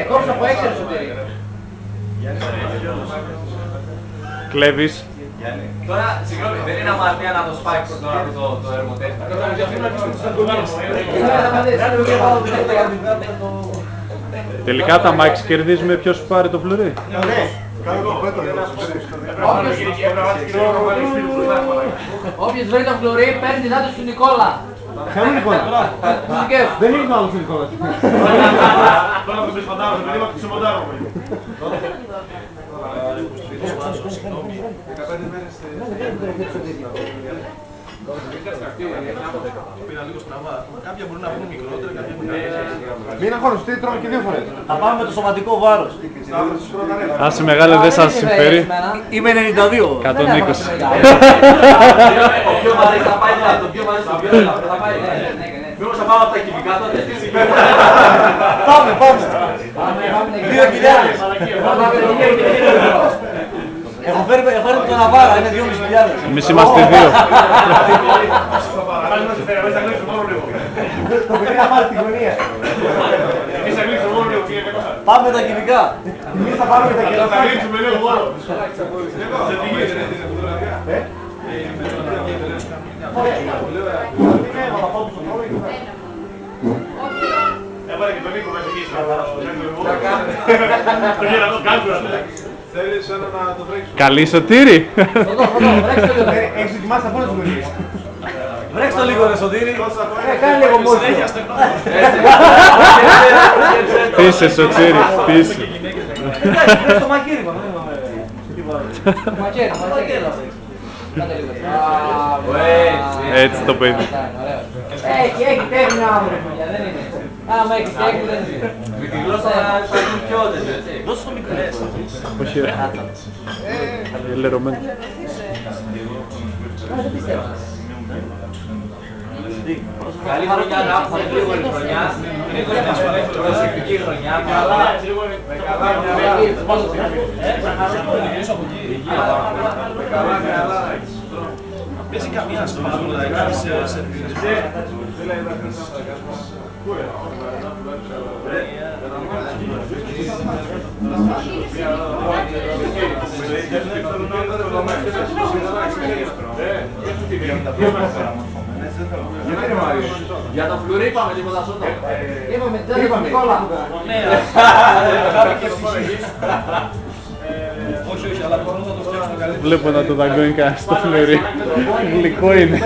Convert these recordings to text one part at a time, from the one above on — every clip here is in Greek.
Κόψω από 6 εσωτερή. Κλέβεις. Τώρα, συγγνώμη, δεν είναι αμαρτία να το σπάξεις τώρα το ερμοτέχνη. Τελικά τα Μάκης κερδίζουμε ποιος πάρει το φλουρί. Όποιος βρει το φλουρί παίρνει τη δάτα του Νικόλα. Ποιο είναι Νικόλα? Δεν είναι άλλος ο Νικόλας. Τώρα που σε φαντάζομαι, δεν είπα και σε μοντάρομαι. 15 μέρες πήγα λίγο στραβά. Κάποια μπορεί να βγουν μικρότερα, κάποια μπορεί να... Μην αγχώνεσαι, τρώμε και δύο φορές. Θα πάμε με το σωματικό βάρος. Άσε μεγάλε δεν σας συμφέρει. Είμαι 92. 120. Το πιο βαρύ θα πάει κάτω, το πιο βαρύ θα πάει. Μήπως θα πάμε από τα χημικά τότε. Πάμε. 2.000. Έχω φέρει το Ναβάρα, είναι 2.500. Εμείς είμαστε δύο. Το παιδί να πάρει τη γωνία. Πάμε τα χημικά. Εμείς θα πάρουμε τα κερασάκια. Έβαλε και τον Νίκο μέσα εκεί. Το γελατό κάλκουλα. Θέλεις ένα να το βρέξω. Καλή Σωτήρη. Έχεις δοκιμάσει από όλες τις γωνίες. Βρέξτε το λίγο ρε Σωτήρη. Κάνει λίγο μόνο. Πείσε Σωτήρη, πείσε. Βρέξτε το μακύρι. Έτσι το παιδί. Έχει τέχνη ο άνθρωπος, δεν είναι. Άμα έχει τέχνη δεν είναι. Με τη γλώσσα θα γίνουν πιο τέτοιο, έτσι. Δώσε το μικρό. Όχι ρε. Λερωμένο. Καλή χρονιά, να έχουμε γρήγορη χρονιά. Είναι προσεκτική χρονιά. Παίζει καμία ασφάλεια να κάνεις σε Για το φλουρί είπαμε τίποτα σώτα. Είπαμε την του Νικόλα. όχι, αλλά μπορώ να το φτιάξω καλύτερα. Βλέπω να το δαγκώνει κανένα στο φλουρί. Γλυκό είναι.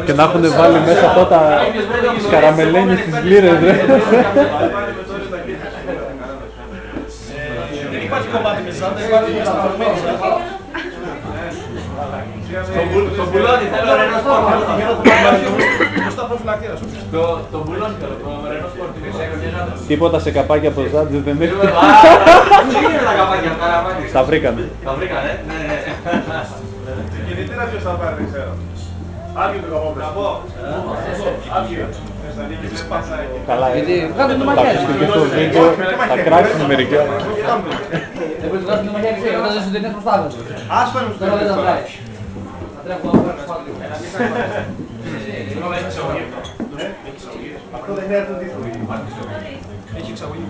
Και να έχουν βάλει μέσα αυτά τις καραμελένιες στις λίρες ρε. Δεν υπάρχει κομμάτι με ζάντα, υπάρχει σταυρωμένη ζάντα. Το μπουλόνι θέλω ρενό σπορ. Μπροστά προφυλακτήρας. Το μπουλόνι θέλω, το ρενό σπορ. Τίποτα σε καπάκια από Ζάντζε δεν έχει. Τι είναι τα καπάκια αυτά, καπάκια. Τα βρήκαμε. Τα βρήκανε, ναι. Την κινητήρα ποιος θα πάρει, δεν ξέρω. Άδειο το καπό. Καπό. Άδειο. Καλά, Γιατί βγάλτε το μαχαίρι. και στο βίντεο θα κράξουν μερικά. Δεν μπορείς να βγάλεις το μαχαίρι εσύ, όταν ζεις είναι προστάτες. Ας φέρνουμε στο Τώρα δεν θα τέλος. βγάλεις. Θα τρέχω να βγάλεις πάλι. Αυτό δεν είναι το δύσκολο. Έχει εξαγωγή.